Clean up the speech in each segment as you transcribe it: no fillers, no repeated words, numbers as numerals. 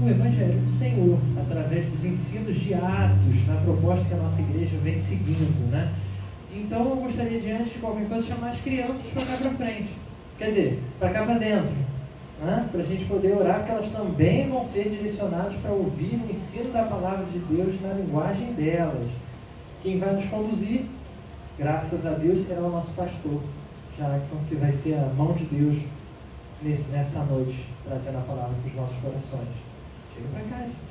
o Evangelho do Senhor, através dos ensinos de Atos, na proposta que a nossa igreja vem seguindo, né? Então eu gostaria de, antes de qualquer coisa, chamar as crianças para cá para frente, quer dizer, para cá para dentro, né? Para a gente poder orar, porque elas também vão ser direcionadas para ouvir o ensino da palavra de Deus na linguagem delas. Quem vai nos conduzir, graças a Deus, será o nosso pastor Jackson, que vai ser a mão de Deus nessa noite, trazendo a palavra para os nossos corações. Chega para cá, gente.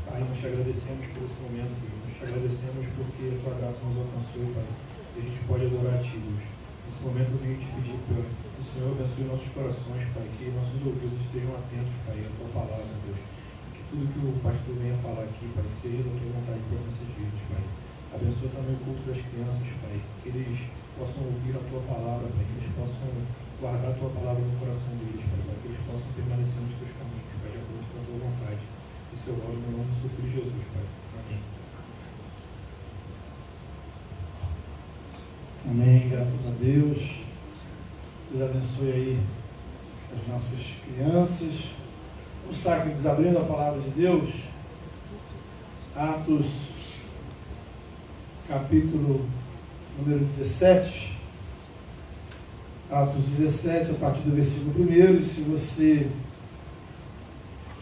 Pai, nós te agradecemos por esse momento, Deus. Nós te agradecemos porque a tua graça nos alcançou, Pai. E a gente pode adorar a ti, Deus. Nesse momento eu venho te pedir que o Senhor abençoe nossos corações, Pai. Que nossos ouvidos estejam atentos, Pai, à tua palavra, Deus. Que tudo que o pastor venha falar aqui, Pai, seja da tua vontade para nossas vidas, Pai. Abençoa também o culto das crianças, Pai. Que eles possam ouvir a tua palavra, Pai. Que eles possam guardar a tua palavra no coração deles, Pai. Para que eles possam permanecer nos teus caminhos, Pai, de acordo com a tua vontade. Isso eu oro no nome do seu Filho Jesus, Pai. Amém. Amém, graças a Deus. Deus abençoe aí as nossas crianças. Vamos estar aqui desabrindo a palavra de Deus. Atos, capítulo número 17. Atos 17, a partir do versículo 1. E se você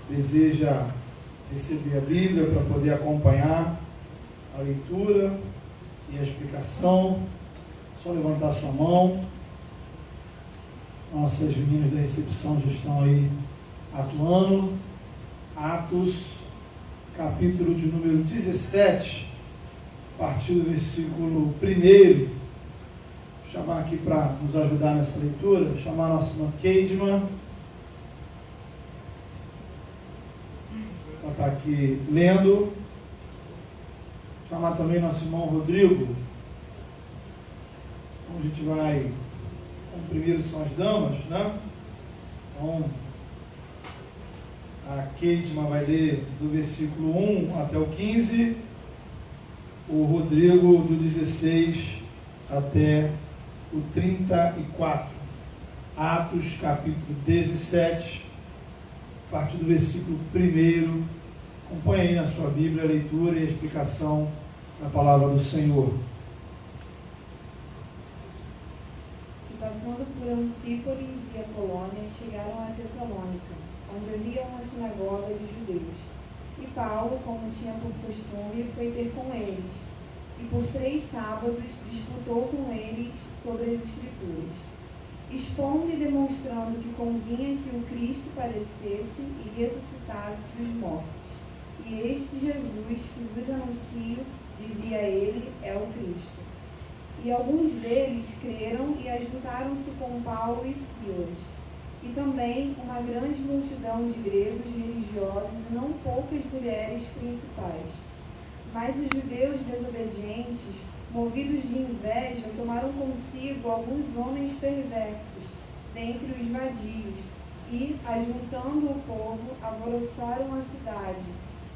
deseja receber a Bíblia para poder acompanhar a leitura e a explicação, só levantar sua mão. Nossas meninas da recepção já estão aí atuando. Atos, capítulo de número 17, a partir do versículo 1. Vou chamar aqui para nos ajudar nessa leitura, vou chamar a nossa irmã Keidman. Ela está aqui lendo. Vou chamar também nosso irmão Rodrigo. Então a gente vai, como primeiro são as damas, né? Então, a Keidman vai ler do versículo 1 até o 15, o Rodrigo do 16 até o 34. Atos, capítulo 17, a partir do versículo 1. Acompanhe aí na sua Bíblia a leitura e a explicação da palavra do Senhor. Passando por Anfípolis e Apolônia, chegaram a Tessalônica, onde havia uma sinagoga de judeus. E Paulo, como tinha por costume, foi ter com eles, e por 3 sábados disputou com eles sobre as Escrituras, expondo e demonstrando que convinha que o Cristo padecesse e ressuscitasse dos mortos. E este Jesus, que vos anuncio, dizia ele, é o Cristo. E alguns deles creram e ajuntaram-se com Paulo e Silas, e também uma grande multidão de gregos religiosos e não poucas mulheres principais. Mas os judeus desobedientes, movidos de inveja, tomaram consigo alguns homens perversos dentre os vadios, e, ajuntando o povo, alvoroçaram a cidade,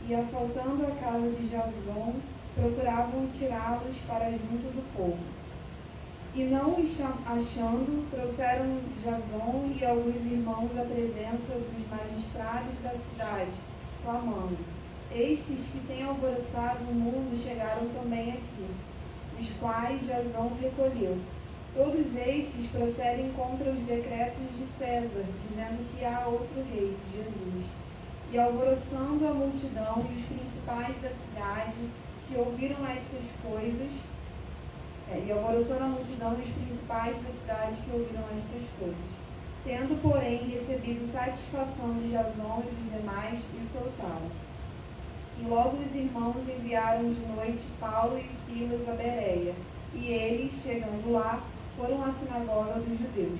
e, assaltando a casa de Jason, procuravam tirá-los para junto do povo. E não os achando, trouxeram Jason e alguns irmãos à presença dos magistrados da cidade, clamando: estes que têm alvoroçado o mundo chegaram também aqui, os quais Jason recolheu. Todos estes procedem contra os decretos de César, dizendo que há outro rei, Jesus. E alvoroçando a multidão e os principais da cidade, que ouviram estas coisas, tendo, porém, recebido satisfação de Jason e dos demais, os soltaram. E logo os irmãos enviaram de noite Paulo e Silas a Bereia, e eles, chegando lá, foram à sinagoga dos judeus.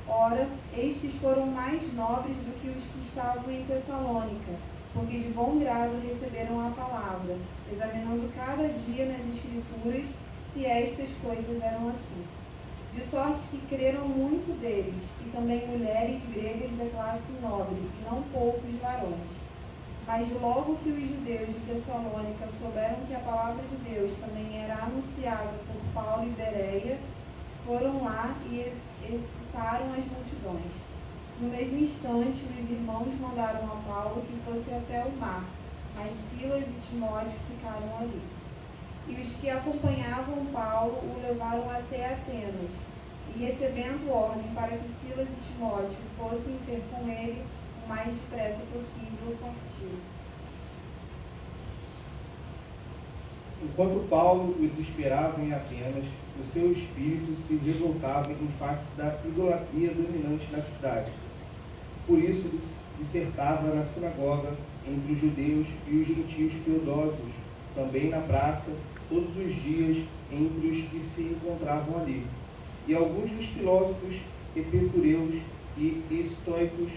Ora, estes foram mais nobres do que os que estavam em Tessalônica, porque de bom grado receberam a palavra, examinando cada dia nas Escrituras se estas coisas eram assim. De sorte que creram muito deles, e também mulheres gregas da classe nobre, e não poucos varões. Mas logo que os judeus de Tessalônica souberam que a palavra de Deus também era anunciada por Paulo e Bereia, foram lá e excitaram as multidões. No mesmo instante, os irmãos mandaram a Paulo que fosse até o mar, mas Silas e Timóteo ficaram ali. E os que acompanhavam Paulo o levaram até Atenas, e recebendo ordem para que Silas e Timóteo fossem ter com ele o mais depressa possível, partiram. Enquanto Paulo os esperava em Atenas, o seu espírito se revoltava em face da idolatria dominante na cidade. Por isso dissertava na sinagoga entre os judeus e os gentios piedosos, também na praça, todos os dias entre os que se encontravam ali. E alguns dos filósofos epicureus e estoicos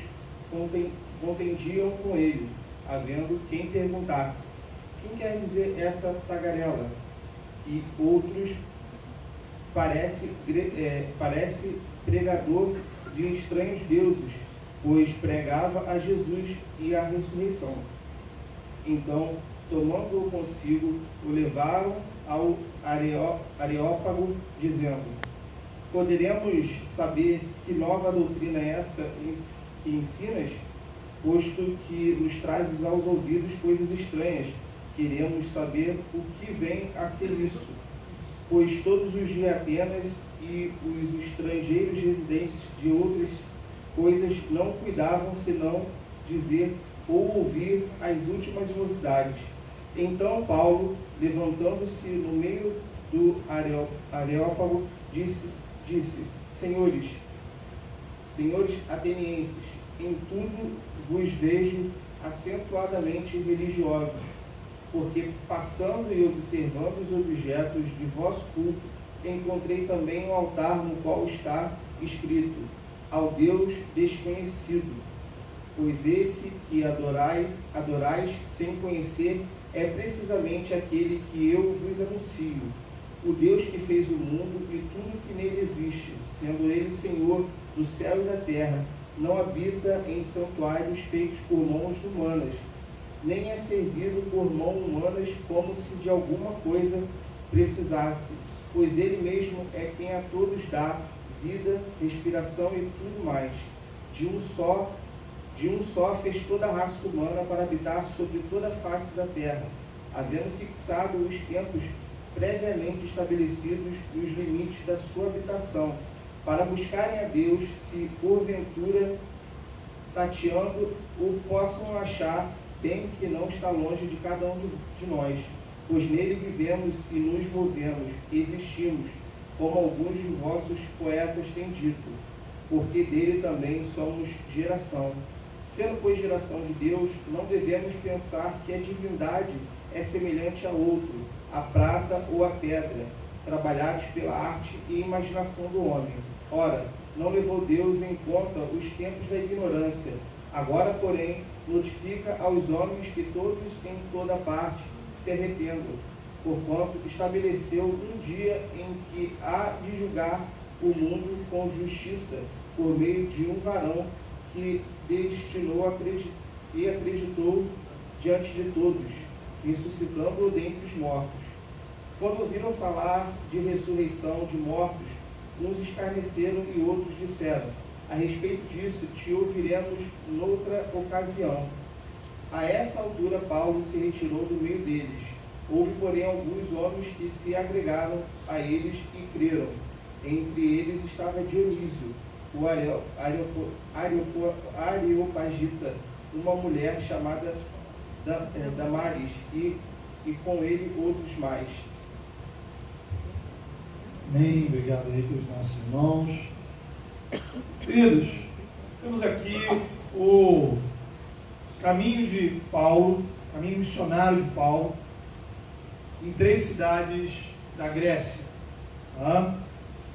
contendiam com ele, havendo quem perguntasse: quem quer dizer essa tagarela? E outros, parece pregador de estranhos deuses, pois pregava a Jesus e a ressurreição. Então, tomando-o consigo, o levaram ao Areópago, dizendo: poderemos saber que nova doutrina é essa que ensinas, posto que nos trazes aos ouvidos coisas estranhas? Queremos saber o que vem a ser isso, pois todos os de Atenas e os estrangeiros residentes de outras coisas não cuidavam senão dizer ou ouvir as últimas novidades. Então Paulo, levantando-se no meio do Areópago, disse: senhores atenienses, em tudo vos vejo acentuadamente religiosos, porque passando e observando os objetos de vosso culto, encontrei também um altar no qual está escrito: ao Deus desconhecido. Pois esse que adorais sem conhecer é precisamente aquele que eu vos anuncio, o Deus que fez o mundo e tudo que nele existe, sendo ele Senhor do céu e da terra, não habita em santuários feitos por mãos humanas, nem é servido por mãos humanas como se de alguma coisa precisasse, pois ele mesmo é quem a todos dá vida, respiração e tudo mais. De um só fez toda a raça humana para habitar sobre toda a face da terra, havendo fixado os tempos previamente estabelecidos e os limites da sua habitação, para buscarem a Deus, se porventura tateando o possam achar, bem que não está longe de cada um de nós, pois nele vivemos e nos movemos, existimos, como alguns de vossos poetas têm dito, porque dele também somos geração. Sendo, pois, geração de Deus, não devemos pensar que a divindade é semelhante a outro, a prata ou a pedra, trabalhados pela arte e imaginação do homem. Ora, não levou Deus em conta os tempos da ignorância. Agora, porém, notifica aos homens que todos em toda parte se arrependam, porquanto estabeleceu um dia em que há de julgar o mundo com justiça, por meio de um varão que destinou e acreditou diante de todos, ressuscitando-o dentre os mortos. Quando ouviram falar de ressurreição de mortos, uns escarneceram e outros disseram: a respeito disso te ouviremos noutra ocasião. A essa altura Paulo se retirou do meio deles. Houve, porém, alguns homens que se agregaram a eles e creram. Entre eles estava Dionísio, o Areopagita, uma mulher chamada Damaris, e com ele outros mais. Amém. Obrigado aí pelos nossos irmãos. Queridos, temos aqui o caminho de Paulo, caminho missionário de Paulo, em 3 cidades da Grécia.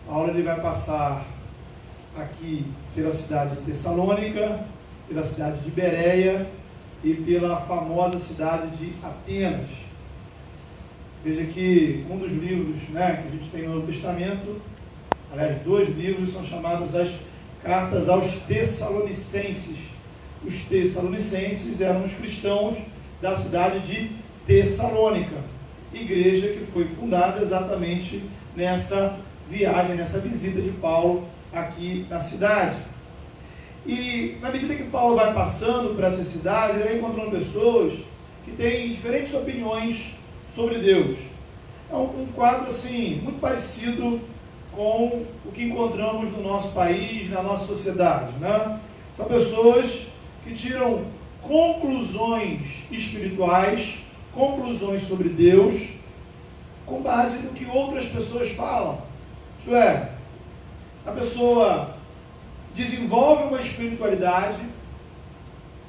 Paulo ele vai passar aqui pela cidade de Tessalônica, pela cidade de Bereia e pela famosa cidade de Atenas. Veja que um dos livros, que a gente tem no Novo Testamento, aliás, 2 livros são chamados as Cartas aos Tessalonicenses. Os tessalonicenses eram os cristãos da cidade de Tessalônica, igreja que foi fundada exatamente nessa viagem, nessa visita de Paulo aqui na cidade. E na medida que Paulo vai passando por essa cidade, ele vai encontrando pessoas que têm diferentes opiniões sobre Deus. É um quadro assim, muito parecido com o que encontramos no nosso país, na nossa sociedade, né? São pessoas que tiram conclusões espirituais, conclusões sobre Deus, com base no que outras pessoas falam. Isto é, a pessoa desenvolve uma espiritualidade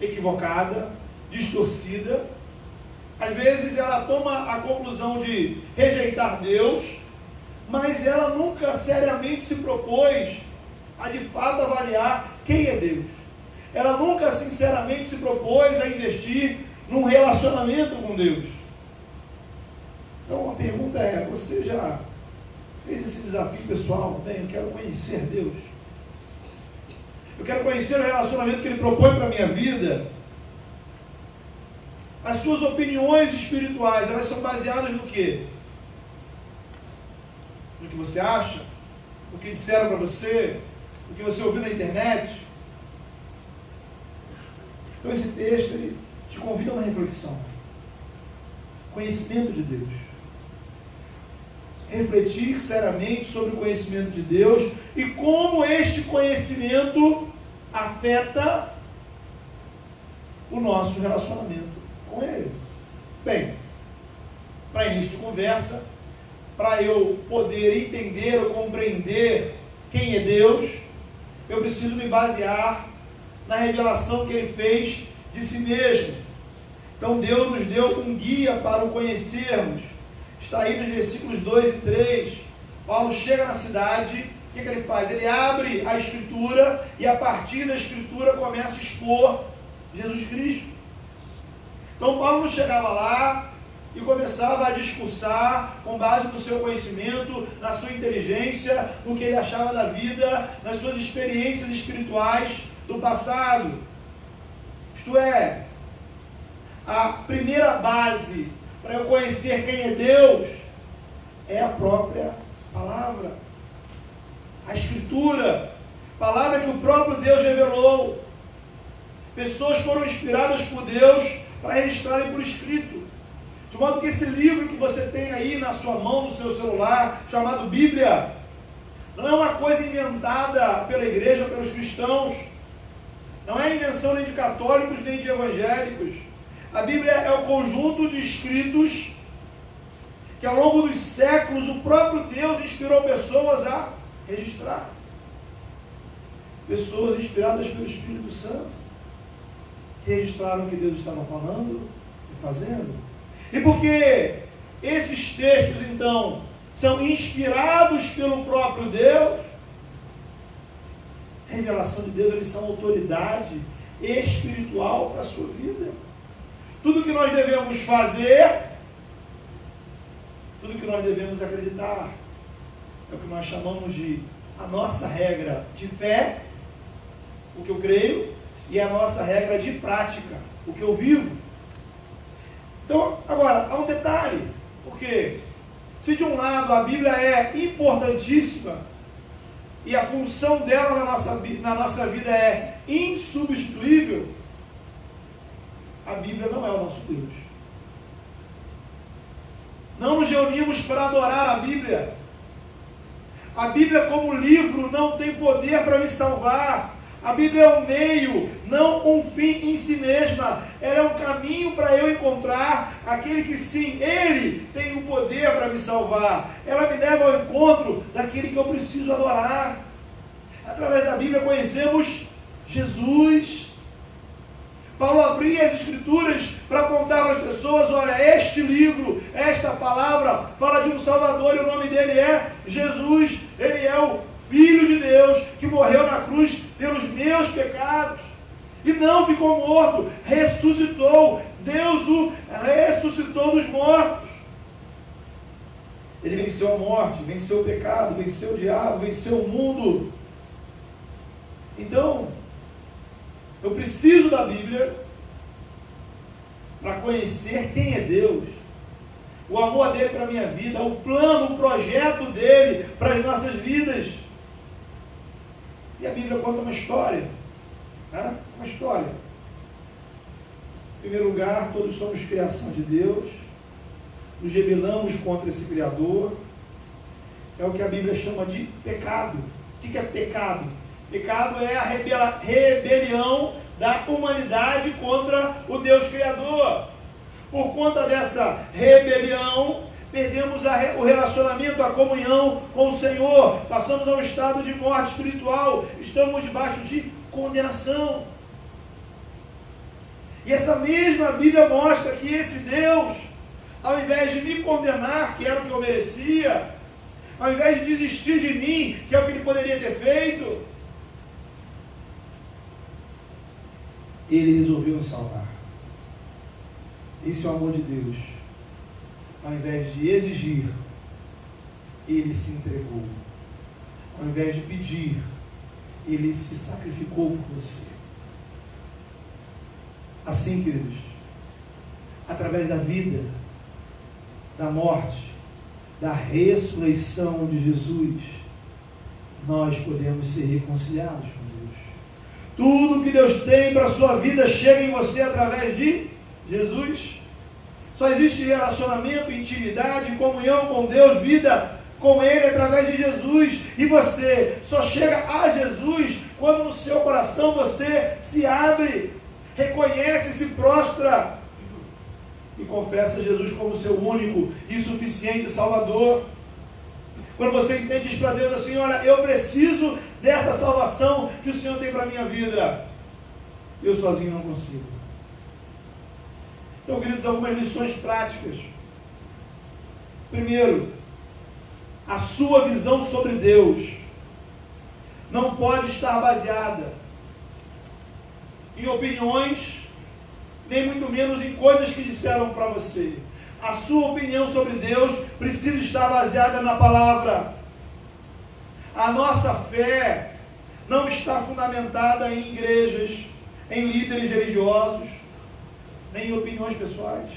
equivocada, distorcida. Às vezes ela toma a conclusão de rejeitar Deus, mas ela nunca seriamente se propôs a de fato avaliar quem é Deus. Ela nunca sinceramente se propôs a investir num relacionamento com Deus. Então a pergunta é, você já fez esse desafio pessoal? Bem, eu quero conhecer Deus. Eu quero conhecer o relacionamento que Ele propõe para a minha vida. As suas opiniões espirituais, elas são baseadas no quê? No que você acha? No que disseram para você? No que você ouviu na internet? Então esse texto, ele te convida a uma reflexão. Conhecimento de Deus. Refletir seriamente sobre o conhecimento de Deus e como este conhecimento afeta o nosso relacionamento com Ele. Bem, para início de conversa, para eu poder entender ou compreender quem é Deus, eu preciso me basear na revelação que Ele fez de si mesmo. Então Deus nos deu um guia para o conhecermos. Está aí nos versículos 2 e 3. Paulo chega na cidade, o que ele faz? Ele abre a Escritura e a partir da Escritura começa a expor Jesus Cristo. Então Paulo não chegava lá e começava a discursar com base no seu conhecimento, na sua inteligência, no que ele achava da vida, nas suas experiências espirituais do passado. Isto é, a primeira base para eu conhecer quem é Deus é a própria palavra, a Escritura, palavra que o próprio Deus revelou. Pessoas foram inspiradas por Deus para registrarem por escrito, de modo que esse livro que você tem aí na sua mão, no seu celular, chamado Bíblia, não é uma coisa inventada pela igreja, pelos cristãos, não é invenção nem de católicos nem de evangélicos. A Bíblia é o conjunto de escritos que ao longo dos séculos o próprio Deus inspirou pessoas a registrar. Pessoas inspiradas pelo Espírito Santo, que registraram o que Deus estava falando e fazendo. E porque esses textos, então, são inspirados pelo próprio Deus, a revelação de Deus, eles são autoridade espiritual para a sua vida. Tudo que nós devemos fazer, tudo que nós devemos acreditar, é o que nós chamamos de a nossa regra de fé, o que eu creio, e a nossa regra de prática, o que eu vivo. Então, agora, há um detalhe, porque se de um lado a Bíblia é importantíssima, e a função dela na nossa vida é insubstituível, a Bíblia não é o nosso Deus. Não nos reunimos para adorar a Bíblia. A Bíblia como livro não tem poder para me salvar. A Bíblia é um meio, não um fim em si mesma. Ela é um caminho para eu encontrar aquele que sim, Ele tem o poder para me salvar. Ela me leva ao encontro daquele que eu preciso adorar. Através da Bíblia conhecemos Jesus. Paulo abria as Escrituras para contar para as pessoas, olha, este livro, esta palavra, fala de um Salvador e o nome dele é Jesus. Ele é o Filho de Deus que morreu na cruz pelos meus pecados. E não ficou morto, ressuscitou. Deus o ressuscitou dos mortos. Ele venceu a morte, venceu o pecado, venceu o diabo, venceu o mundo. Então, Eu preciso da Bíblia para conhecer quem é Deus, o amor dele para a minha vida, o plano, o projeto dele para as nossas vidas. E a Bíblia conta uma história, né? Uma história. Em primeiro lugar, todos somos criação de Deus, nos rebelamos contra esse Criador. É o que a Bíblia chama de pecado. O que é pecado? Pecado é a rebelião da humanidade contra o Deus Criador. Por conta dessa rebelião, perdemos o relacionamento, a comunhão com o Senhor, passamos a um estado de morte espiritual, estamos debaixo de condenação. E essa mesma Bíblia mostra que esse Deus, ao invés de me condenar, que era o que eu merecia, ao invés de desistir de mim, que é o que ele poderia ter feito, ele resolveu nos salvar. Esse é o amor de Deus. Ao invés de exigir, ele se entregou. Ao invés de pedir, ele se sacrificou por você. Assim, queridos, através da vida, da morte, da ressurreição de Jesus, nós podemos ser reconciliados com Deus. Tudo que Deus tem para a sua vida chega em você através de Jesus. Só existe relacionamento, intimidade, comunhão com Deus, vida com Ele através de Jesus. E você só chega a Jesus quando no seu coração você se abre, reconhece, se prostra e confessa Jesus como seu único e suficiente Salvador. Quando você entende isso para Deus assim: olha, eu preciso dessa salvação que o Senhor tem para a minha vida, eu sozinho não consigo. Então, queridos, algumas lições práticas. Primeiro, a sua visão sobre Deus não pode estar baseada em opiniões, nem muito menos em coisas que disseram para você. A sua opinião sobre Deus precisa estar baseada na palavra. A nossa fé não está fundamentada em igrejas, em líderes religiosos, nem em opiniões pessoais.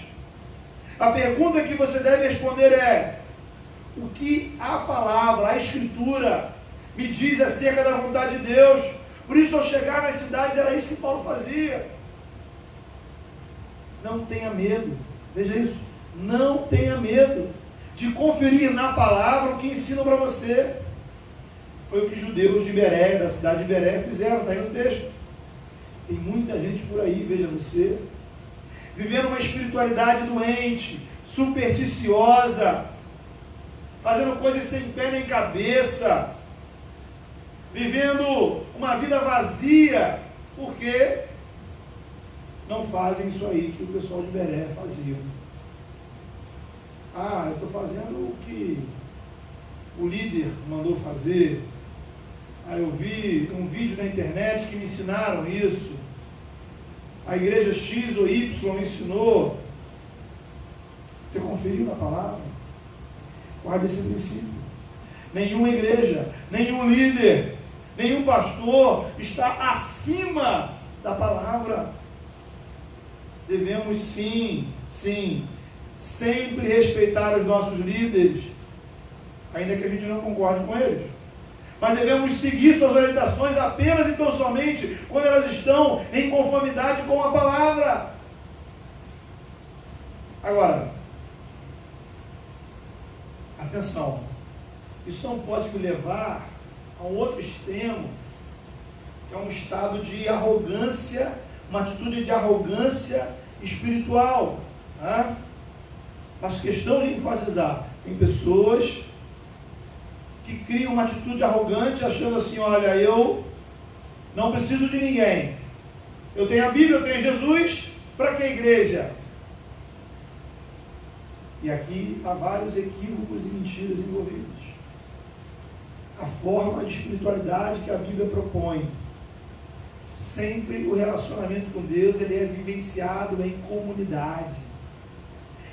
A pergunta que você deve responder é: o que a palavra, a Escritura, me diz acerca da vontade de Deus? Por isso, ao chegar nas cidades, era isso que Paulo fazia. Não tenha medo, veja isso, não tenha medo de conferir na palavra o que ensinam para você. Foi o que os judeus de Beré, da cidade de Beré, fizeram, está aí no texto. Tem muita gente por aí, veja você, vivendo uma espiritualidade doente, supersticiosa, fazendo coisas sem pé nem cabeça, vivendo uma vida vazia, porque não fazem isso aí que o pessoal de Beré fazia. Ah, eu estou fazendo o que o líder mandou fazer. Ah, eu vi um vídeo na internet que me ensinaram isso. A igreja X ou Y ensinou. Você conferiu na palavra? Guarde esse princípio. Nenhuma igreja, nenhum líder, nenhum pastor está acima da palavra. Devemos sim, sempre respeitar os nossos líderes, ainda que a gente não concorde com eles. Mas devemos seguir suas orientações apenas e tão somente quando elas estão em conformidade com a palavra. Agora, atenção, isso não pode me levar a um outro extremo, que é um estado de arrogância, uma atitude de arrogância espiritual. Tá? Faço questão de enfatizar, tem pessoas que criam uma atitude arrogante, achando assim: olha, eu não preciso de ninguém, eu tenho a Bíblia, eu tenho Jesus, para que a igreja? E aqui há vários equívocos e mentiras envolvidos. A forma de espiritualidade que a Bíblia propõe, sempre o relacionamento com Deus, ele é vivenciado em comunidade.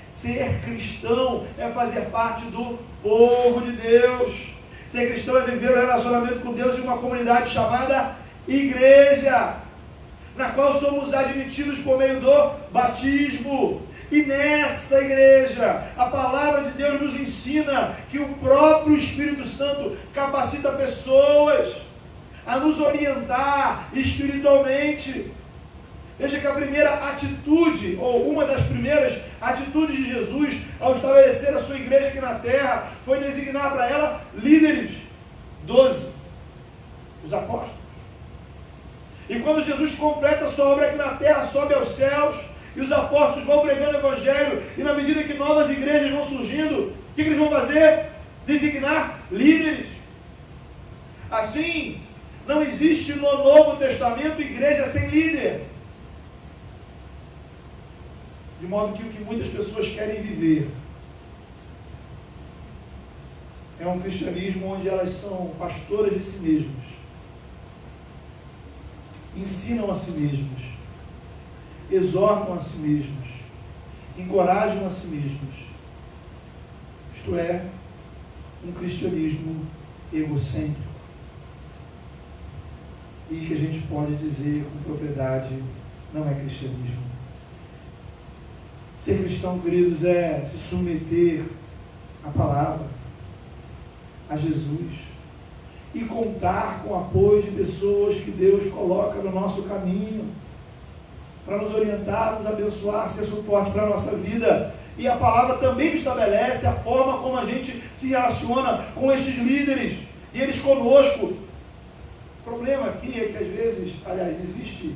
Ser cristão é fazer parte do povo de Deus. Ser cristão é viver o relacionamento com Deus em uma comunidade chamada igreja. na qual somos admitidos por meio do batismo. E nessa igreja, a palavra de Deus nos ensina que o próprio Espírito Santo capacita pessoas a nos orientar espiritualmente. Veja que a primeira atitude, ou uma das primeiras atitudes de Jesus ao estabelecer a sua igreja aqui na terra, foi designar para ela líderes, 12, os apóstolos. E quando Jesus completa a sua obra aqui na terra, sobe aos céus, e os apóstolos vão pregando o evangelho, e na medida que novas igrejas vão surgindo, o que eles vão fazer? Designar líderes. Assim, não existe no Novo Testamento igreja sem líder. De modo que o que muitas pessoas querem viver é um cristianismo onde elas são pastoras de si mesmas, ensinam a si mesmas, exortam a si mesmas, encorajam a si mesmas. Isto é, um cristianismo egocêntrico. E que a gente pode dizer com propriedade, não é cristianismo. Ser cristão, queridos, é se submeter à palavra, a Jesus, e contar com o apoio de pessoas que Deus coloca no nosso caminho, para nos orientar, nos abençoar, ser suporte para a nossa vida. E a palavra também estabelece a forma como a gente se relaciona com estes líderes, e eles conosco. O problema aqui é que às vezes, aliás, existe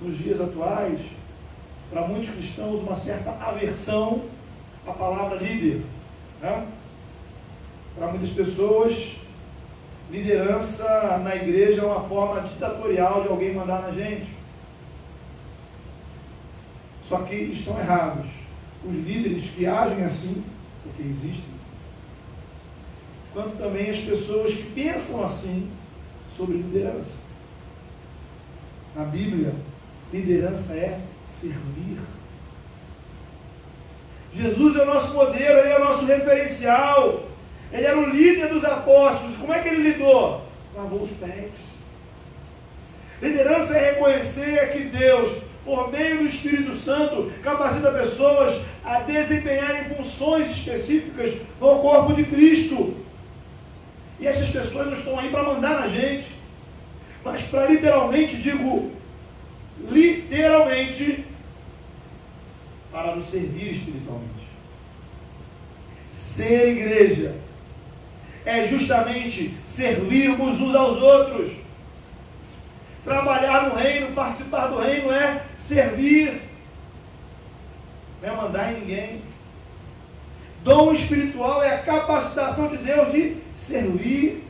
nos dias atuais, para muitos cristãos, uma certa aversão à palavra líder, né? Para muitas pessoas, liderança na igreja é uma forma ditatorial de alguém mandar na gente. Só que estão errados os líderes que agem assim, porque existem, quanto também as pessoas que pensam assim sobre liderança. Na Bíblia, liderança é servir. Jesus é o nosso modelo, Ele é o nosso referencial. Ele era o líder dos apóstolos. Como é que ele lidou? Lavou os pés. Liderança é reconhecer que Deus, por meio do Espírito Santo, capacita pessoas a desempenharem funções específicas no corpo de Cristo. E essas pessoas não estão aí para mandar na gente, mas para literalmente, para nos servir espiritualmente. Ser igreja é justamente servirmos uns aos outros. Trabalhar no reino, participar do reino é servir, não é mandar em ninguém. Dom espiritual é a capacitação de Deus de servir.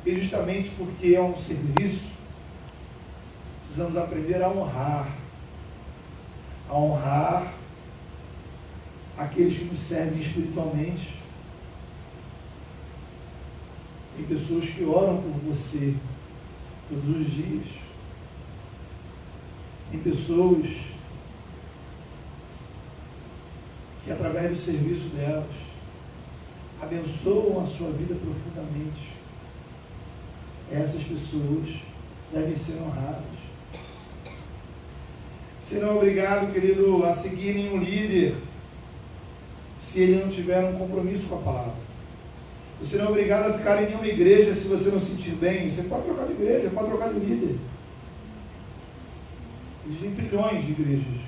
E justamente porque é um serviço, precisamos aprender a honrar aqueles que nos servem espiritualmente. Tem pessoas que oram por você todos os dias. Tem pessoas que, através do serviço delas, abençoam a sua vida profundamente. Essas pessoas devem ser honradas. Você não é obrigado, querido, a seguir nenhum líder se ele não tiver um compromisso com a palavra. Você não é obrigado a ficar em nenhuma igreja se você não se sentir bem. Você pode trocar de igreja, pode trocar de líder. Existem trilhões de igrejas.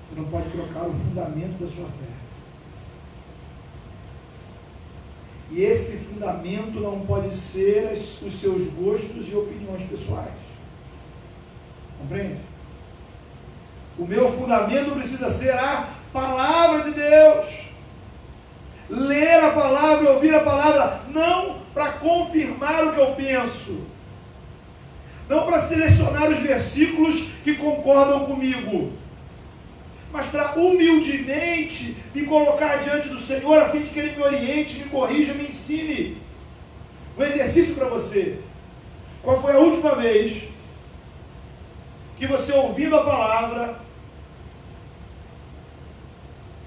Você não pode trocar o fundamento da sua fé. E esse fundamento não pode ser os seus gostos e opiniões pessoais. Compreende? O meu fundamento precisa ser a palavra de Deus. Ler a palavra, ouvir a palavra, não para confirmar o que eu penso, não para selecionar os versículos que concordam comigo, mas para humildemente me colocar diante do Senhor, a fim de que Ele me oriente, me corrija, me ensine. Um exercício para você: qual foi a última vez que você, ouvindo a palavra,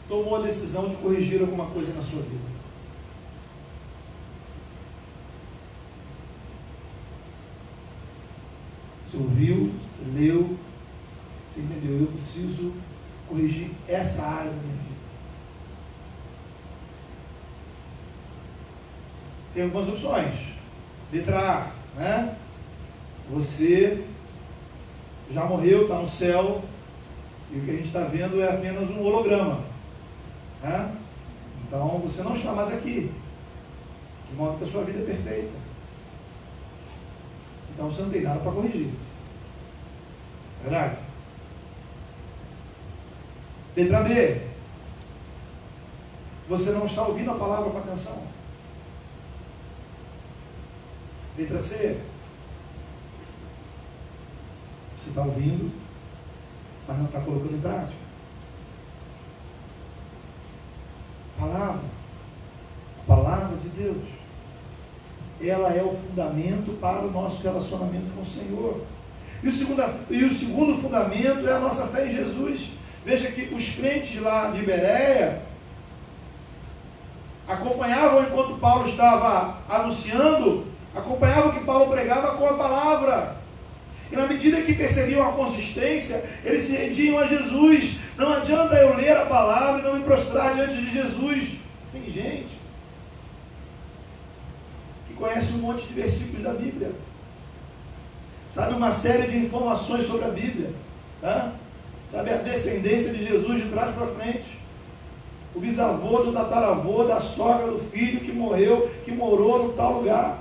tomou a decisão de corrigir alguma coisa na sua vida? Você ouviu, você leu, você entendeu? Eu preciso corrigir essa área da minha vida. Tem algumas opções. Letra A, né? Você já morreu, está no céu, e o que a gente está vendo é apenas um holograma, né? Então você não está mais aqui, de modo que a sua vida é perfeita. Então você não tem nada para corrigir. Verdade? Letra B. Você não está ouvindo a palavra com atenção. Letra C. Você está ouvindo, mas não está colocando em prática. A palavra de Deus, ela é o fundamento para o nosso relacionamento com o Senhor. E o segundo fundamento é a nossa fé em Jesus. Veja que os crentes lá de Bereia acompanhavam, enquanto Paulo estava anunciando, acompanhavam o que Paulo pregava com a palavra. E na medida que percebiam a consistência, eles se rendiam a Jesus. Não adianta eu ler a palavra e não me prostrar diante de Jesus. Tem gente que conhece um monte de versículos da Bíblia, sabe uma série de informações sobre a Bíblia, tá? Sabe a descendência de Jesus de trás para frente, o bisavô do tataravô, da sogra do filho que morreu, que morou no tal lugar,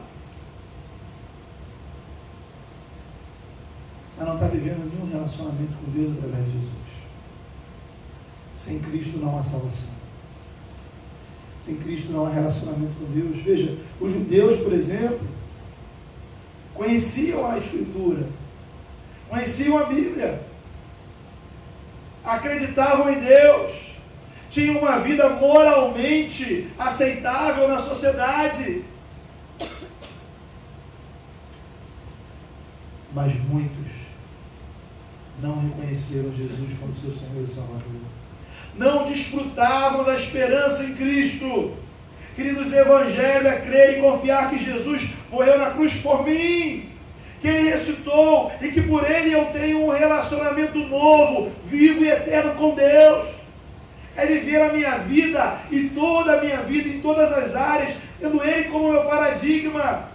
mas não está vivendo nenhum relacionamento com Deus através de Jesus. Sem Cristo não há salvação. Sem Cristo não há relacionamento com Deus. Veja, os judeus, por exemplo, conheciam a Escritura, conheciam a Bíblia, acreditavam em Deus, tinham uma vida moralmente aceitável na sociedade. Mas muitos não reconheceram Jesus como seu Senhor e Salvador. Não desfrutavam da esperança em Cristo. Queridos, Evangelho é crer e confiar que Jesus morreu na cruz por mim, que Ele ressuscitou e que por Ele eu tenho um relacionamento novo, vivo e eterno com Deus. É viver a minha vida e toda a minha vida em todas as áreas, tendo Ele como meu paradigma.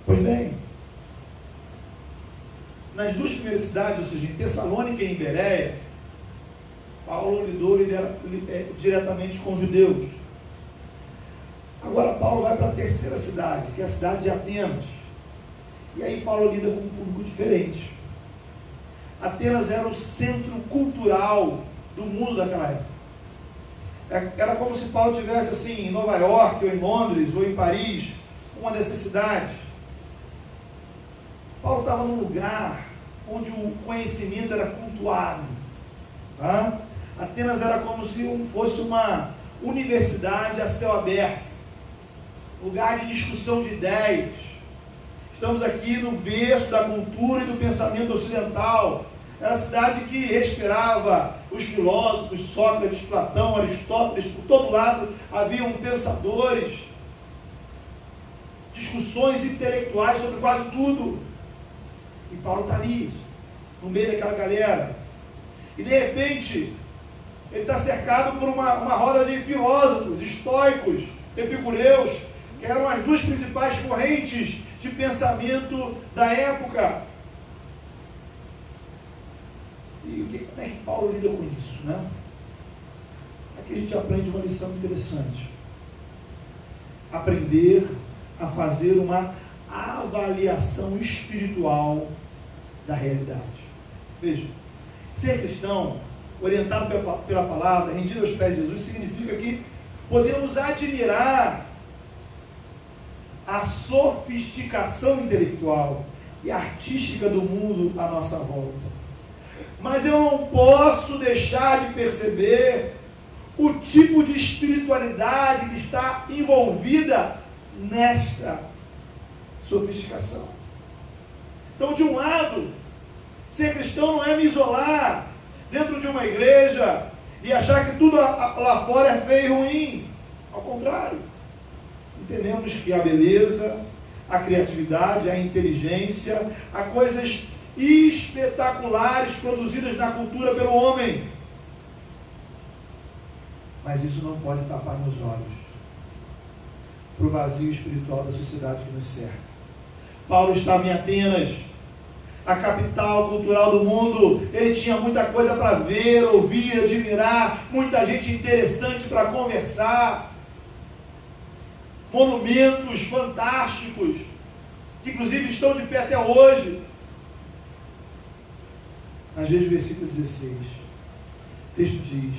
Pois bem, nas duas primeiras cidades, ou seja, em Tessalônica e em Bereia, Paulo lidou diretamente com os judeus. Agora Paulo vai para a terceira cidade, que é a cidade de Atenas. E aí Paulo lida com um público diferente. Atenas era o centro cultural do mundo daquela época. Era como se Paulo estivesse assim, em Nova York, ou em Londres, ou em Paris, uma dessas cidades. Paulo estava num lugar onde o conhecimento era cultuado. Tá? Atenas era como se fosse uma universidade a céu aberto, lugar de discussão de ideias. Estamos aqui no berço da cultura e do pensamento ocidental. Era a cidade que respirava os filósofos, Sócrates, Platão, Aristóteles, por todo lado haviam pensadores, discussões intelectuais sobre quase tudo. E Paulo está ali, no meio daquela galera. E de repente, ele está cercado por uma roda de filósofos, estoicos, epicureus, que eram as duas principais correntes de pensamento da época. E como é que Paulo lida com isso, né? Aqui a gente aprende uma lição interessante. Aprender a fazer uma avaliação espiritual da realidade. Veja, ser cristão, orientado pela palavra, rendido aos pés de Jesus, significa que podemos admirar a sofisticação intelectual e artística do mundo à nossa volta. Mas eu não posso deixar de perceber o tipo de espiritualidade que está envolvida nesta sofisticação. Então, de um lado, ser cristão não é me isolar dentro de uma igreja e achar que tudo lá fora é feio e ruim. Ao contrário, entendemos que há beleza, à criatividade, à inteligência, a coisas espetaculares produzidas na cultura pelo homem. Mas isso não pode tapar meus olhos para o vazio espiritual da sociedade que nos cerca. Paulo estava em Atenas, a capital cultural do mundo. Ele tinha muita coisa para ver, ouvir, admirar, muita gente interessante para conversar, monumentos fantásticos, que inclusive estão de pé até hoje. Mas veja o versículo 16. O texto diz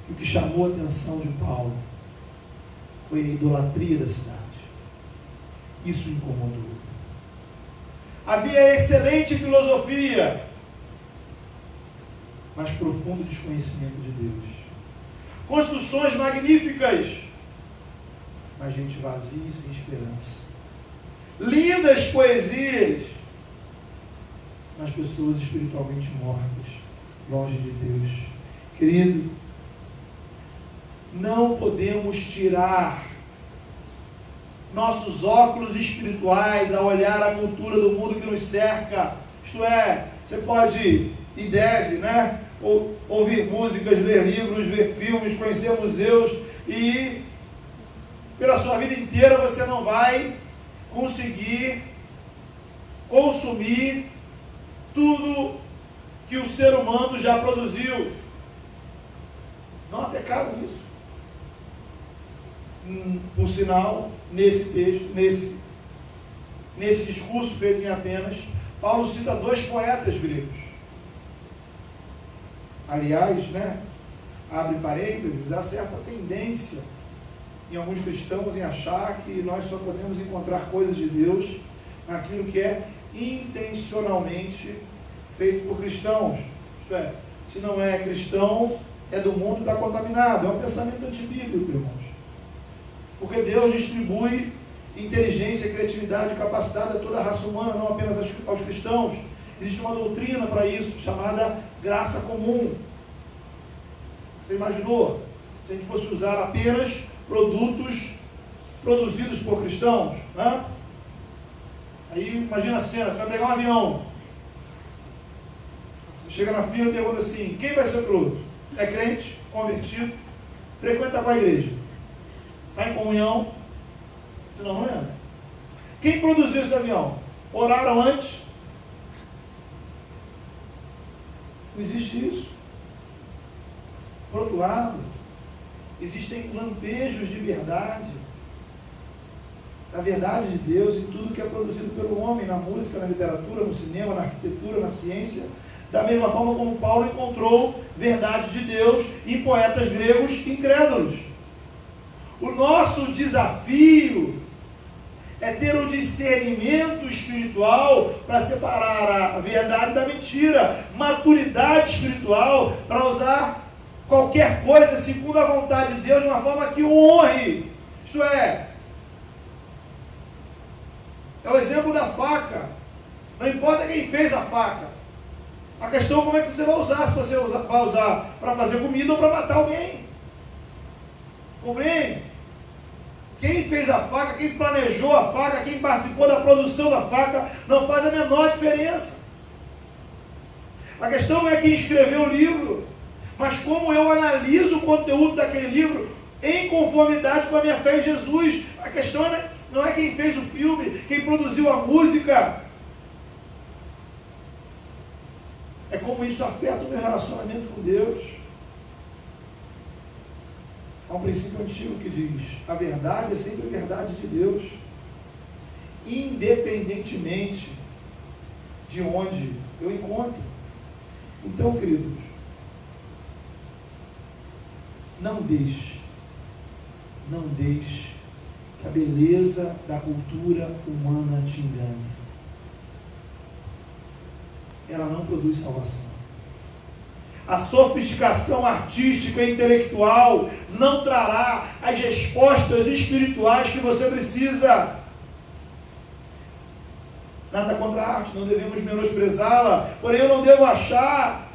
que o que chamou a atenção de Paulo foi a idolatria da cidade. Isso o incomodou. Havia excelente filosofia, mas profundo desconhecimento de Deus. Construções magníficas, mas gente vazia e sem esperança. Lindas poesias, mas pessoas espiritualmente mortas, longe de Deus. Querido, não podemos tirar nossos óculos espirituais a olhar a cultura do mundo que nos cerca. Isto é, você pode e deve, né? Ouvir músicas, ler livros, ver filmes, conhecer museus, e pela sua vida inteira você não vai conseguir consumir tudo que o ser humano já produziu. Não há pecado nisso. Por sinal, nesse texto, nesse discurso feito em Atenas, Paulo cita 2 poetas gregos. Aliás, abre parênteses, há certa tendência em alguns cristãos em achar que nós só podemos encontrar coisas de Deus naquilo que é intencionalmente feito por cristãos. Isto é, se não é cristão, é do mundo, está contaminado. É um pensamento antibíblico, irmãos. Porque Deus distribui inteligência, criatividade, capacidade a toda a raça humana, não apenas aos cristãos. Existe uma doutrina para isso, chamada graça comum. Você imaginou? Se a gente fosse usar apenas produtos produzidos por cristãos, né? Aí imagina a cena, você vai pegar um avião. Você chega na fila e pergunta assim: quem vai ser o piloto? É crente, convertido, frequenta com a igreja, está em comunhão, senão não é. Quem produziu esse avião? Oraram antes? Não existe isso. Por outro lado, existem lampejos de verdade, da verdade de Deus em tudo que é produzido pelo homem, na música, na literatura, no cinema, na arquitetura, na ciência, da mesma forma como Paulo encontrou verdades de Deus em poetas gregos incrédulos. O nosso desafio é ter o discernimento espiritual para separar a verdade da mentira, maturidade espiritual para usar qualquer coisa segundo a vontade de Deus de uma forma que o honre. Isto é o exemplo da faca. Não importa quem fez a faca, a questão é como é que você vai usar. Se você vai usar para fazer comida ou para matar alguém. Compreende? Quem fez a faca, quem planejou a faca, quem participou da produção da faca, não faz a menor diferença. A questão não é quem escreveu o livro, mas como eu analiso o conteúdo daquele livro em conformidade com a minha fé em Jesus. A questão não é quem fez o filme, quem produziu a música. É como isso afeta o meu relacionamento com Deus. Há um princípio antigo que diz: a verdade é sempre a verdade de Deus, independentemente de onde eu encontro. Então, queridos, não deixe que a beleza da cultura humana te engane. Ela não produz salvação. A sofisticação artística e intelectual não trará as respostas espirituais que você precisa. Nada contra a arte, não devemos menosprezá-la, porém eu não devo achar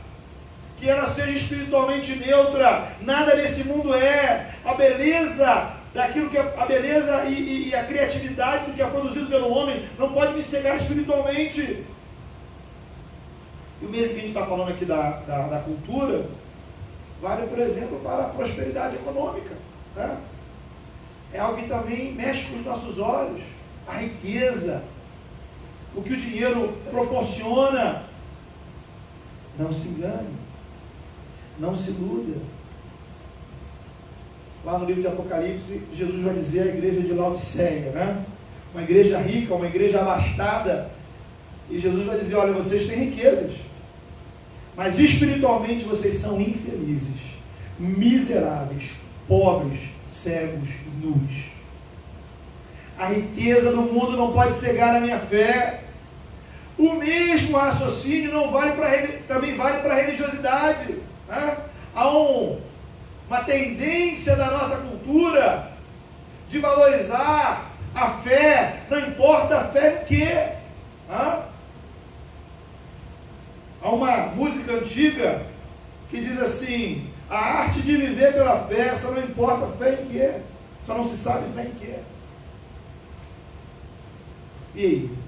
que ela seja espiritualmente neutra. Nada nesse mundo é. A beleza daquilo que é a beleza e a criatividade do que é produzido pelo homem, não pode me cegar espiritualmente. E o mesmo que a gente está falando aqui da cultura, vale, por exemplo, para a prosperidade econômica, né? É algo que também mexe com os nossos olhos, a riqueza, o que o dinheiro proporciona. Não se engane, não se iluda. Lá no livro de Apocalipse, Jesus vai dizer à igreja de Laodiceia, né? Uma igreja rica, uma igreja abastada, e Jesus vai dizer: olha, vocês têm riquezas, mas espiritualmente vocês são infelizes, miseráveis, pobres, cegos, nus. A riqueza do mundo não pode cegar a minha fé. O mesmo raciocínio também vale para a religiosidade, né? Há uma tendência da nossa cultura de valorizar a fé, não importa a fé em quê. Né? Há uma música antiga que diz assim: a arte de viver pela fé, só não importa a fé em quê, só não se sabe fé em quê. E aí?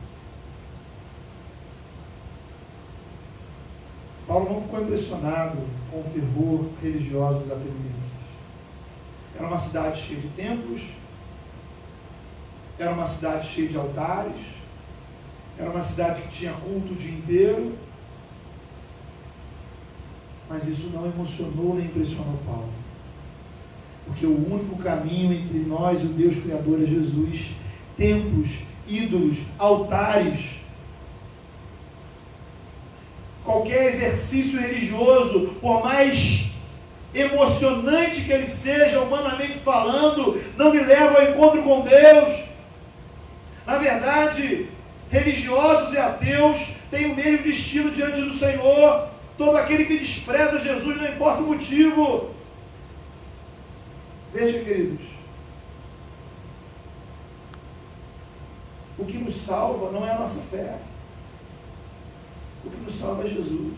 Paulo não ficou impressionado com o fervor religioso dos atenienses. Era uma cidade cheia de templos, era uma cidade cheia de altares, era uma cidade que tinha culto o dia inteiro, mas isso não emocionou nem impressionou Paulo, porque o único caminho entre nós e o Deus Criador é Jesus. Templos, ídolos, altares, qualquer exercício religioso, por mais emocionante que ele seja, humanamente falando, não me leva ao encontro com Deus. Na verdade, religiosos e ateus têm o mesmo destino diante do Senhor. Todo aquele que despreza Jesus, não importa o motivo. Veja, queridos, o que nos salva não é a nossa fé. O que nos salva é Jesus.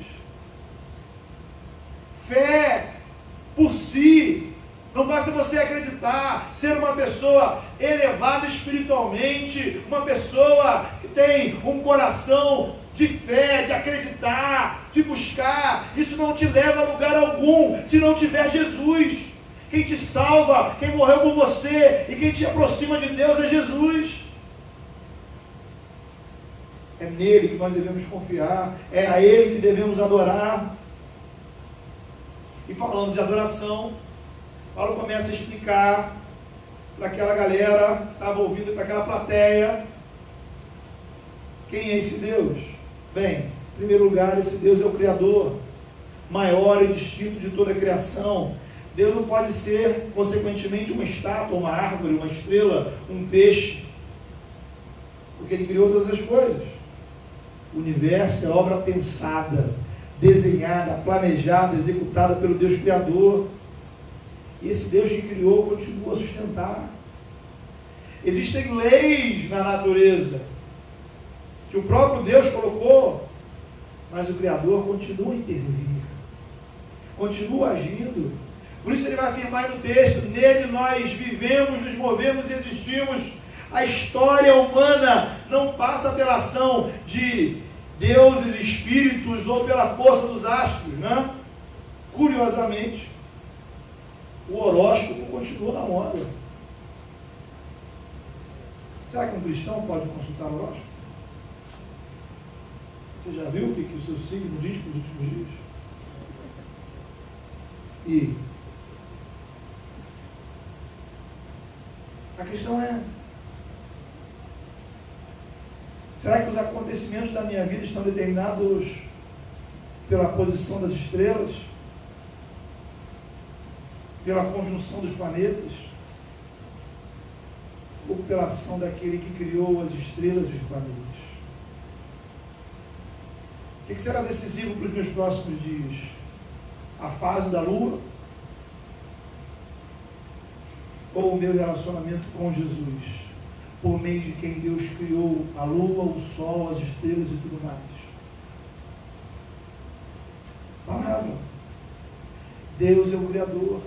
Fé por si, não basta você acreditar, ser uma pessoa elevada espiritualmente, uma pessoa que tem um coração de fé, de acreditar, de buscar. Isso não te leva a lugar algum se não tiver Jesus. Quem te salva, quem morreu por você e quem te aproxima de Deus é Jesus. É nele que nós devemos confiar, é a ele que devemos adorar. E falando de adoração, Paulo começa a explicar para aquela galera que estava ouvindo, para aquela plateia, quem é esse Deus? Bem, em primeiro lugar, esse Deus é o Criador, maior e distinto de toda a criação. Deus não pode ser, consequentemente, uma estátua, uma árvore, uma estrela, um peixe, porque Ele criou todas as coisas. O universo é obra pensada, desenhada, planejada, executada pelo Deus Criador. E esse Deus que criou continua a sustentar. Existem leis na natureza que o próprio Deus colocou, mas o Criador continua a intervir, continua agindo. Por isso ele vai afirmar aí no texto: nele nós vivemos, nos movemos e existimos. A história humana não passa pela ação de deuses, espíritos ou pela força dos astros, né? Curiosamente, o horóscopo continua na moda. Será que um cristão pode consultar o horóscopo? Você já viu o que o seu signo diz para os últimos dias? E a questão é: será que os acontecimentos da minha vida estão determinados pela posição das estrelas? Pela conjunção dos planetas? Ou pela ação daquele que criou as estrelas e os planetas? O que será decisivo para os meus próximos dias? A fase da lua? Ou o meu relacionamento com Jesus, por meio de quem Deus criou a lua, o sol, as estrelas e tudo mais? Palavra. Deus é o Criador.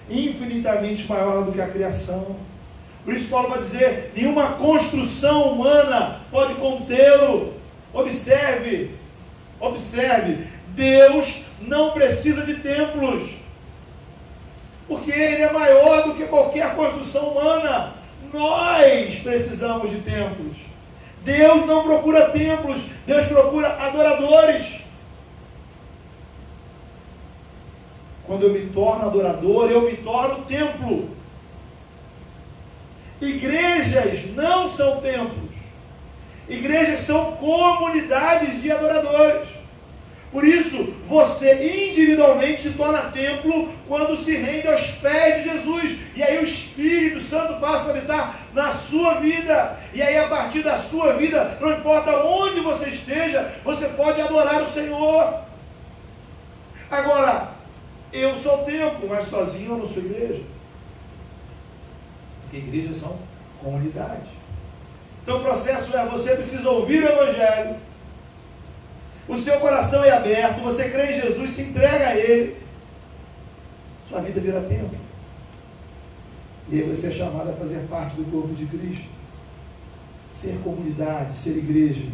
infinitamente maior do que a criação. Por isso Paulo vai dizer, nenhuma construção humana pode contê-lo. Observe, Deus não precisa de templos, porque Ele é maior do que qualquer construção humana. Nós precisamos de templos. Deus não procura templos, Deus procura adoradores. Quando eu me torno adorador, eu me torno templo. Igrejas não são templos. Igrejas são comunidades de adoradores. Por isso, você individualmente se torna templo quando se rende aos pés de Jesus. E aí o Espírito Santo passa a habitar na sua vida. E aí a partir da sua vida, não importa onde você esteja, você pode adorar o Senhor. Agora, eu sou templo, mas sozinho eu não sou igreja. Porque igrejas são comunidades. Então o processo é, você precisa ouvir o Evangelho, o seu coração é aberto, você crê em Jesus, se entrega a Ele, sua vida vira templo. E aí você é chamado a fazer parte do corpo de Cristo, ser comunidade, ser igreja,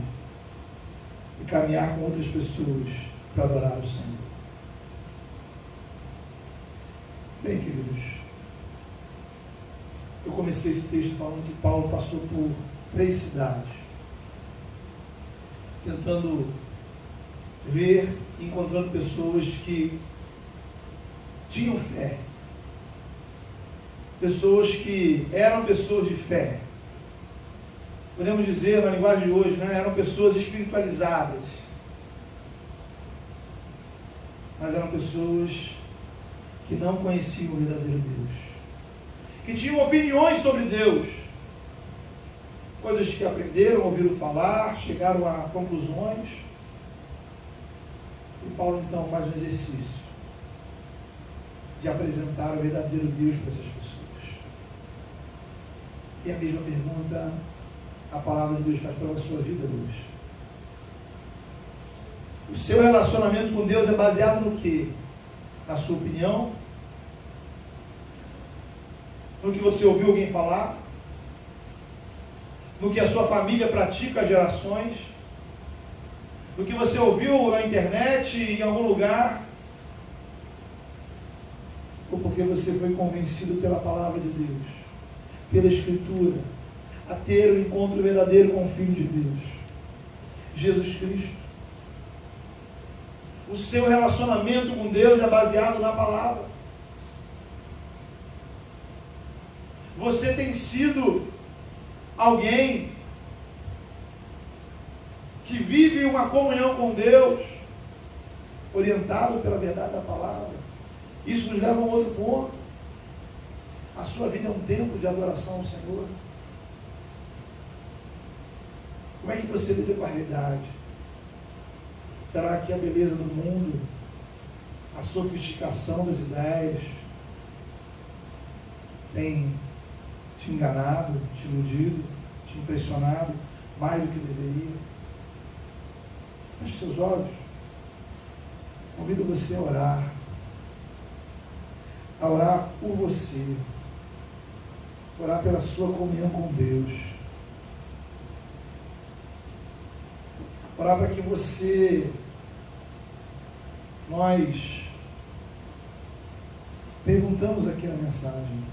e caminhar com outras pessoas para adorar o Senhor. Bem, queridos, eu comecei esse texto falando que Paulo passou por 3 cidades, tentando ver, encontrando pessoas que tinham fé, pessoas que eram pessoas de fé, podemos dizer na linguagem de hoje, né? Eram pessoas espiritualizadas, mas eram pessoas que não conheciam o verdadeiro Deus, que tinham opiniões sobre Deus, coisas que aprenderam, ouviram falar, chegaram a conclusões. E Paulo então faz um exercício de apresentar o verdadeiro Deus para essas pessoas. E a mesma pergunta a palavra de Deus faz pela sua vida hoje. O seu relacionamento com Deus é baseado no quê? Na sua opinião? No que você ouviu alguém falar? No que a sua família pratica há gerações? No que você ouviu na internet, em algum lugar? Ou porque você foi convencido pela palavra de Deus, pela Escritura, a ter o encontro verdadeiro com o Filho de Deus, Jesus Cristo? O seu relacionamento com Deus é baseado na palavra. Você tem sido alguém que vive uma comunhão com Deus, orientado pela verdade da palavra? Isso nos leva a um outro ponto. A sua vida é um templo de adoração ao Senhor. Como é que você lida com a realidade? Será que a beleza do mundo, a sofisticação das ideias, tem te enganado, te iludido, te impressionado mais do que deveria? Feche seus olhos. Convido você a orar por você, orar pela sua comunhão com Deus, orar para que nós perguntamos aqui na mensagem: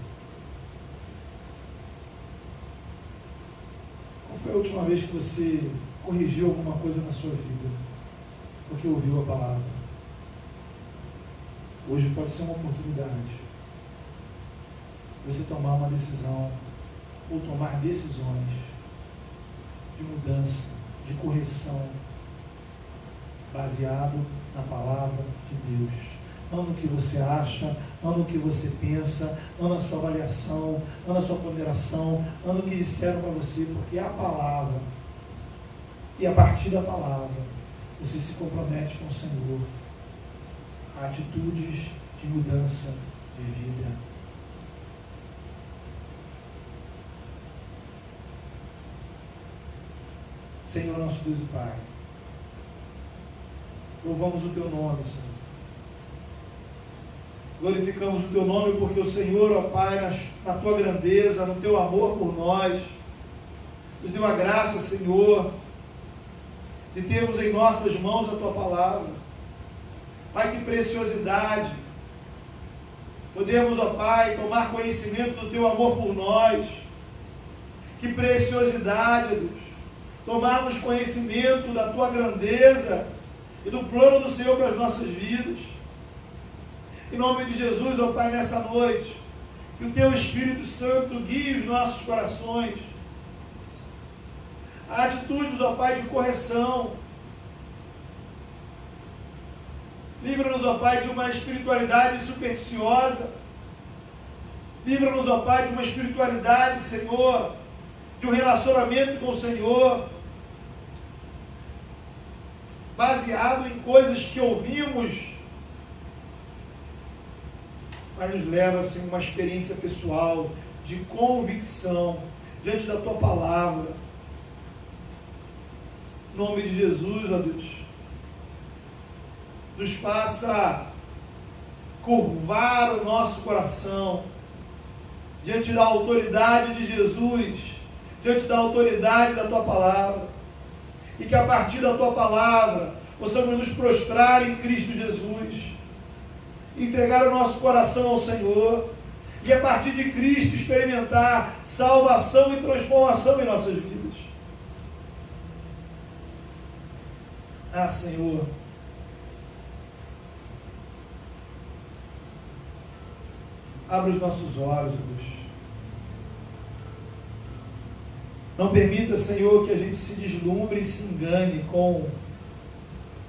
qual foi a última vez que você corrigiu alguma coisa na sua vida porque ouviu a palavra? Hoje pode ser uma oportunidade de você tomar uma decisão, ou tomar decisões de mudança, de correção, baseado na palavra de Deus. Não no que você acha, não no que você pensa, não na sua avaliação, não na sua ponderação, não no que disseram para você, porque é a palavra. E a partir da palavra, você se compromete com o Senhor a atitudes de mudança de vida. Senhor, nosso Deus e Pai, louvamos o Teu nome, Senhor. Glorificamos o Teu nome porque o Senhor, ó Pai, na Tua grandeza, no Teu amor por nós, nos deu a graça, Senhor, de termos em nossas mãos a Tua palavra. Pai, que preciosidade podemos, ó Pai, tomar conhecimento do Teu amor por nós. Que preciosidade, Deus, tomarmos conhecimento da Tua grandeza e do plano do Senhor para as nossas vidas. Em nome de Jesus, ó Pai, nessa noite, que o Teu Espírito Santo guie os nossos corações a atitudes, ó Pai, de correção. Livra-nos, ó Pai, de uma espiritualidade supersticiosa. Livra-nos, ó Pai, de uma espiritualidade, Senhor, de um relacionamento com o Senhor baseado em coisas que ouvimos, mas nos leva, assim, uma experiência pessoal de convicção diante da Tua palavra. Em nome de Jesus, ó Deus, nos faça curvar o nosso coração diante da autoridade de Jesus, diante da autoridade da Tua palavra, e que a partir da Tua palavra possamos nos prostrar em Cristo Jesus, entregar o nosso coração ao Senhor, e a partir de Cristo experimentar salvação e transformação em nossas vidas. Ah, Senhor, abre os nossos olhos, Deus. Não permita, Senhor, que a gente se deslumbre e se engane com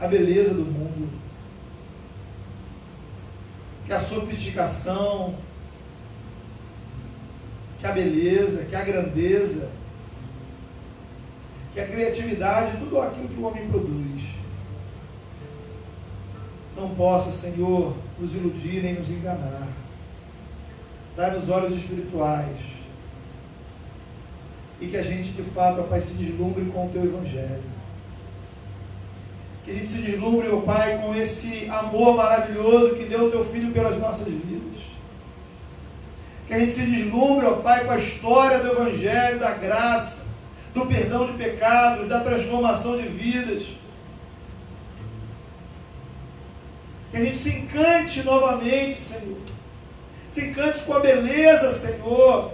a beleza do mundo, que a sofisticação, que a beleza, que a grandeza, que a criatividade, tudo aquilo que o homem produz, não possa, Senhor, nos iludir nem nos enganar. Dá-nos olhos espirituais, e que a gente, de fato, ó Pai, se deslumbre com o Teu Evangelho. Que a gente se deslumbre, ó Pai, com esse amor maravilhoso que deu o Teu Filho pelas nossas vidas. Que a gente se deslumbre, ó Pai, com a história do Evangelho, da graça, do perdão de pecados, da transformação de vidas. Que a gente se encante novamente, Senhor. Se encante com a beleza, Senhor,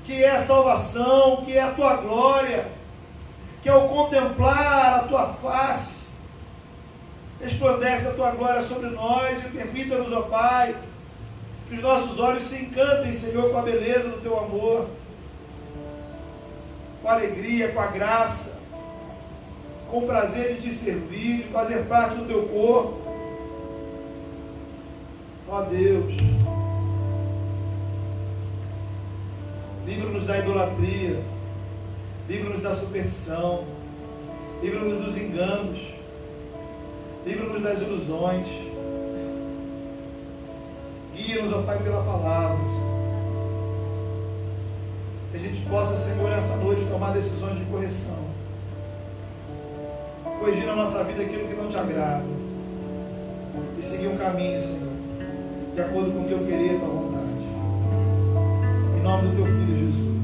que é a salvação, que é a Tua glória, que é o contemplar a Tua face. Resplandece a Tua glória sobre nós e permita-nos, ó Pai, que os nossos olhos se encantem, Senhor, com a beleza do Teu amor, com a alegria, com a graça, com o prazer de Te servir, de fazer parte do Teu corpo. Ó Deus, livra-nos da idolatria, livra-nos da superstição, livra-nos dos enganos, livra-nos das ilusões. Guia-nos, ó Pai, pela palavra, Senhor. Que a gente possa, Senhor, nessa noite tomar decisões de correção, corrigir na nossa vida aquilo que não Te agrada e seguir um caminho, Senhor, de acordo com o Teu querer e a Tua vontade. Em nome do Teu Filho Jesus.